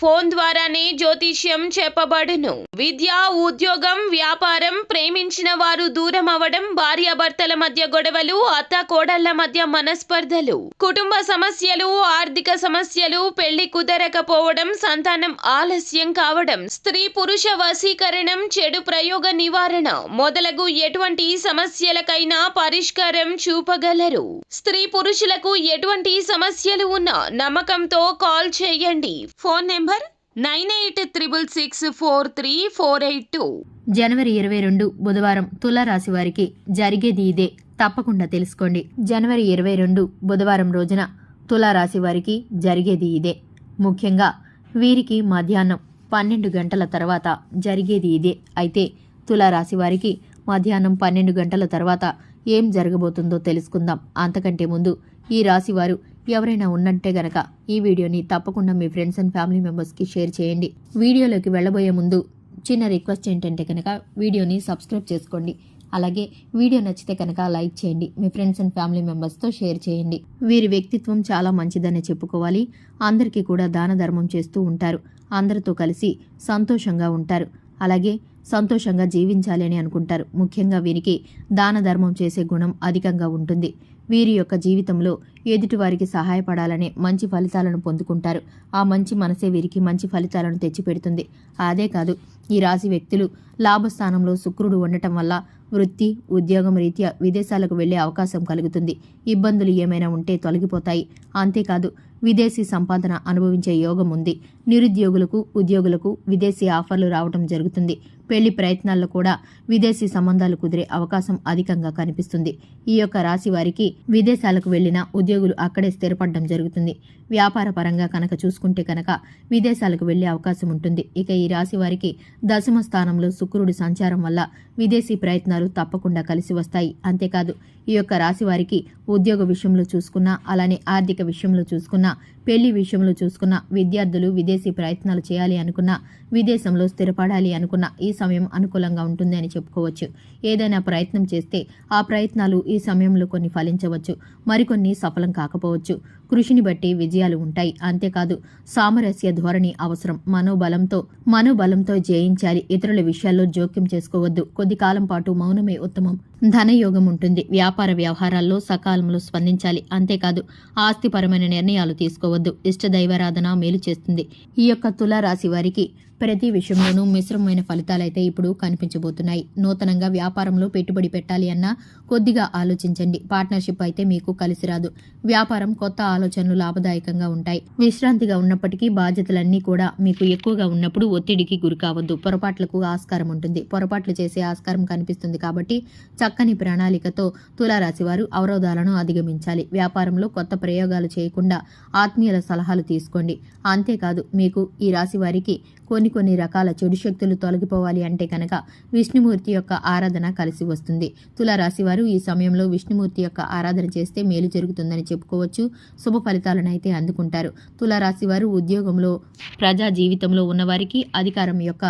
Phone ద్వారానే జ్యోతిష్యం చెప్పబడును. విద్య, ఉద్యోగం, వ్యాపారం, ప్రేమించిన వారు దూరం అవ్వడం, భార్యాభర్తల మధ్య గొడవలు, అత్త కోడళ్ల మధ్య మనస్పర్ధలు, కుటుంబ సమస్యలు, ఆర్థిక సమస్యలు, పెళ్లి కుదరకపోవడం, సంతానం ఆలస్యం కావడం, స్త్రీ పురుష వశీకరణం, చెడు ప్రయోగ నివారణ మొదలగు ఎటువంటి సమస్యలకైనా పరిష్కారం చూపగలరు. స్త్రీ పురుషులకు ఎటువంటి సమస్యలు ఉన్నా నమ్మకంతో కాల్ చేయండి. Phone number 9866643482. జనవరి 22 బుధవారం తులారాశి వారికి జరిగేది ఇదే, తప్పకుండా తెలుసుకోండి. జనవరి 22 బుధవారం రోజున తులారాశి వారికి జరిగేది ఇదే. ముఖ్యంగా వీరికి మధ్యాహ్నం 12 గంటల తర్వాత జరిగేది ఇదే. అయితే తులారాశి వారికి మధ్యాహ్నం 12 గంటల తర్వాత ఏం జరగబోతుందో తెలుసుకుందాం. అంతకంటే ముందు ఈ రాశివారు ఎవరైనా ఉన్నట్టే గనక ఈ వీడియోని తప్పకుండా మీ ఫ్రెండ్స్ అండ్ ఫ్యామిలీ మెంబర్స్కి షేర్ చేయండి. వీడియోలోకి వెళ్ళబోయే ముందు చిన్న రిక్వెస్ట్ ఏంటంటే కనుక వీడియోని సబ్స్క్రైబ్ చేసుకోండి. అలాగే వీడియో నచ్చితే కనుక లైక్ చేయండి. మీ ఫ్రెండ్స్ అండ్ ఫ్యామిలీ మెంబర్స్తో షేర్ చేయండి. వీరి వ్యక్తిత్వం చాలా మంచిదనే చెప్పుకోవాలి. అందరికీ కూడా దాన ధర్మం చేస్తూ ఉంటారు. అందరితో కలిసి సంతోషంగా ఉంటారు. అలాగే సంతోషంగా జీవించాలి అని అనుకుంటారు. ముఖ్యంగా వీరికి దాన ధర్మం చేసే గుణం అధికంగా ఉంటుంది. వీరి యొక్క జీవితంలో ఎదుటివారికి సహాయపడాలనే మంచి ఫలితాలను పొందుకుంటారు. ఆ మంచి మనసే వీరికి మంచి ఫలితాలను తెచ్చిపెడుతుంది. అదే కాదు, ఈ రాశి వ్యక్తులు లాభస్థానంలో శుక్రుడు ఉండటం వల్ల వృత్తి, ఉద్యోగం రీత్యా విదేశాలకు వెళ్లే అవకాశం కలుగుతుంది. ఇబ్బందులు ఏమైనా ఉంటే తొలగిపోతాయి. అంతేకాదు, విదేశీ సంపాదన అనుభవించే యోగం ఉంది. నిరుద్యోగులకు, ఉద్యోగులకు విదేశీ ఆఫర్లు రావడం జరుగుతుంది. పెళ్లి ప్రయత్నాల్లో కూడా విదేశీ సంబంధాలు కుదిరే అవకాశం అధికంగా కనిపిస్తుంది. ఈ యొక్క రాశి వారికి విదేశాలకు వెళ్లిన ఉద్యోగులు అక్కడే స్థిరపడడం జరుగుతుంది. వ్యాపార పరంగా కనుక చూసుకుంటే కనుక విదేశాలకు వెళ్లే అవకాశం ఉంటుంది. ఇక ఈ రాశి వారికి దశమ స్థానంలో శుక్రుడి సంచారం వల్ల విదేశీ ప్రయత్నాలు తప్పకుండా కలిసి వస్తాయి. అంతేకాదు, ఈ యొక్క రాశి వారికి ఉద్యోగ విషయంలో చూసుకున్నా, అలానే ఆర్థిక విషయంలో చూసుకున్నా, పెళ్లి విషయంలో చూసుకున్న విద్యార్థులు విదేశీ ప్రయత్నాలు చేయాలి అనుకున్నా, విదేశంలో స్థిరపడాలి అనుకున్న ఈ సమయం అనుకూలంగా ఉంటుంది అని చెప్పుకోవచ్చు. ఏదైనా ప్రయత్నం చేస్తే ఆ ప్రయత్నాలు ఈ సమయంలో కొన్ని ఫలించవచ్చు, మరికొన్ని సఫలం కాకపోవచ్చు. కృషిని బట్టి విజయాలు ఉంటాయి. అంతేకాదు, సామరస్య ధోరణి అవసరం. మనోబలంతో జయించాలి. ఇతరుల విషయాల్లో జోక్యం చేసుకోవద్దు. కొద్ది కాలం పాటు మౌనమే ఉత్తమం. ధనయోగం ఉంటుంది. వ్యాపార వ్యవహారాల్లో సకాలంలో స్పందించాలి. అంతేకాదు, ఆస్తిపరమైన నిర్ణయాలు తీసుకోవద్దు. ఇష్టదైవారాధన మేలు చేస్తుంది. ఈ యొక్క తులారాశి వారికి ప్రతి విషయంలోనూ మిశ్రమమైన ఫలితాలైతే ఇప్పుడు కనిపించబోతున్నాయి. నూతనంగా వ్యాపారంలో పెట్టుబడి పెట్టాలి అన్నా కొద్దిగా ఆలోచించండి. పార్ట్నర్షిప్ అయితే మీకు కలిసి రాదు. వ్యాపారం కొత్త ఆలోచనలు లాభదాయకంగా ఉంటాయి. విశ్రాంతిగా ఉన్నప్పటికీ బాధ్యతలన్నీ కూడా మీకు ఎక్కువగా ఉన్నప్పుడు ఒత్తిడికి గురి కావద్దు. పొరపాట్లకు ఆస్కారం ఉంటుంది. పొరపాట్లు చేసే ఆస్కారం కనిపిస్తుంది. కాబట్టి చక్కని ప్రణాళికతో తులారాశి వారు అవరోధాలను అధిగమించాలి. వ్యాపారంలో కొత్త ప్రయోగాలు చేయకుండా ఆత్మీయుల సలహాలు తీసుకోండి. అంతేకాదు, మీకు ఈ రాశి వారికి కొన్ని రకాల చెడు శక్తులు తొలగిపోవాలి అంటే కనుక విష్ణుమూర్తి యొక్క ఆరాధన కలిసి వస్తుంది. తులారాశి వారు ఈ సమయంలో విష్ణుమూర్తి యొక్క ఆరాధన చేస్తే మేలు జరుగుతుందని చెప్పుకోవచ్చు. శుభ ఫలితాలను అయితే అందుకుంటారు. తులారాశి వారు ఉద్యోగంలో, ప్రజా జీవితంలో ఉన్నవారికి అధికారం యొక్క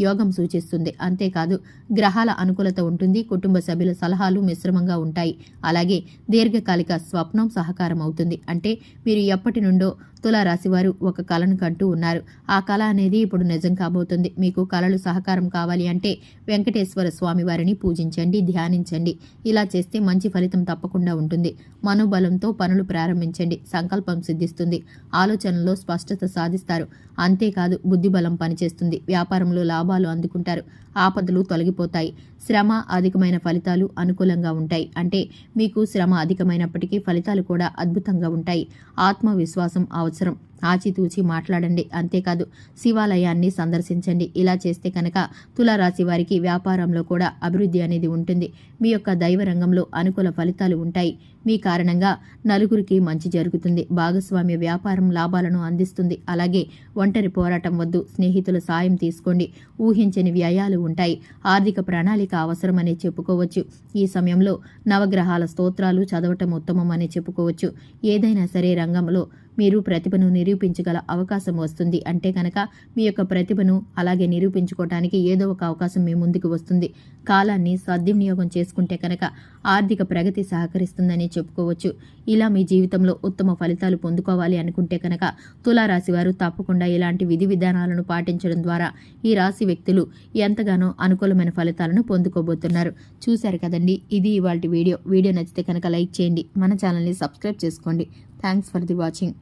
యోగం సూచిస్తుంది. అంతేకాదు, గ్రహాల అనుకూలత ఉంటుంది. కుటుంబ సభ్యుల సలహాలు మిశ్రమంగా ఉంటాయి. అలాగే దీర్ఘకాలిక స్వప్నం సహకారం అవుతుంది. అంటే మీరు ఎప్పటి నుండో తులారాశి వారు ఒక కళను కంటూ ఉన్నారు. ఆ కళ అనేది ఇప్పుడు నిజం కాబోతుంది. మీకు కళలు సహకారం కావాలి అంటే వెంకటేశ్వర స్వామి వారిని పూజించండి, ధ్యానించండి. ఇలా చేస్తే మంచి ఫలితం తప్పకుండా ఉంటుంది. మనోబలంతో పనులు ప్రారంభించండి. సంకల్పం సిద్ధిస్తుంది. ఆలోచనలో స్పష్టత సాధిస్తారు. అంతేకాదు, బుద్ధిబలం పనిచేస్తుంది. వ్యాపారంలో లాభాలు అందుకుంటారు. ఆపదలు తొలగిపోతాయి. శ్రమ అధికమైన ఫలితాలు అనుకూలంగా ఉంటాయి. అంటే మీకు శ్రమ అధికమైనప్పటికీ ఫలితాలు కూడా అద్భుతంగా ఉంటాయి. ఆత్మవిశ్వాసం అవసరం. ఆచితూచి మాట్లాడండి. అంతేకాదు, శివాలయాన్ని సందర్శించండి. ఇలా చేస్తే కనుక తులారాశి వారికి వ్యాపారంలో కూడా అభివృద్ధి అనేది ఉంటుంది. మీ యొక్క దైవ రంగంలో అనుకూల ఫలితాలు ఉంటాయి. మీ కారణంగా నలుగురికి మంచి జరుగుతుంది. భాగస్వామ్య వ్యాపారం లాభాలను అందిస్తుంది. అలాగే ఒంటరి పోరాటం వద్దు. స్నేహితుల సాయం తీసుకోండి. ఊహించని వ్యయాలు ఉంటాయి. ఆర్థిక ప్రణాళిక అవసరమని చెప్పుకోవచ్చు. ఈ సమయంలో నవగ్రహాల స్తోత్రాలు చదవటం ఉత్తమం అని చెప్పుకోవచ్చు. ఏదైనా సరే రంగంలో మీరు ప్రతిభను నిరూపించగల అవకాశం వస్తుంది. అంటే కనుక మీ యొక్క ప్రతిభను అలాగే నిరూపించుకోవడానికి ఏదో ఒక అవకాశం మీ ముందుకు వస్తుంది. కాలాన్ని సద్వినియోగం చేసుకుంటే కనుక ఆర్థిక ప్రగతి సహకరిస్తుందని చెప్పుకోవచ్చు. ఇలా మీ జీవితంలో ఉత్తమ ఫలితాలు పొందుకోవాలి అనుకుంటే కనుక తులారాశి వారు తప్పకుండా ఇలాంటి విధి విధానాలను పాటించడం ద్వారా ఈ రాశి వ్యక్తులు ఎంతగానో అనుకూలమైన ఫలితాలను పొందుకోబోతున్నారు. చూశారు కదండి, ఇది ఇవాల్టి వీడియో నచ్చితే కనుక లైక్ చేయండి, మన ఛానల్ని సబ్స్క్రైబ్ చేసుకోండి. Thanks for the watching.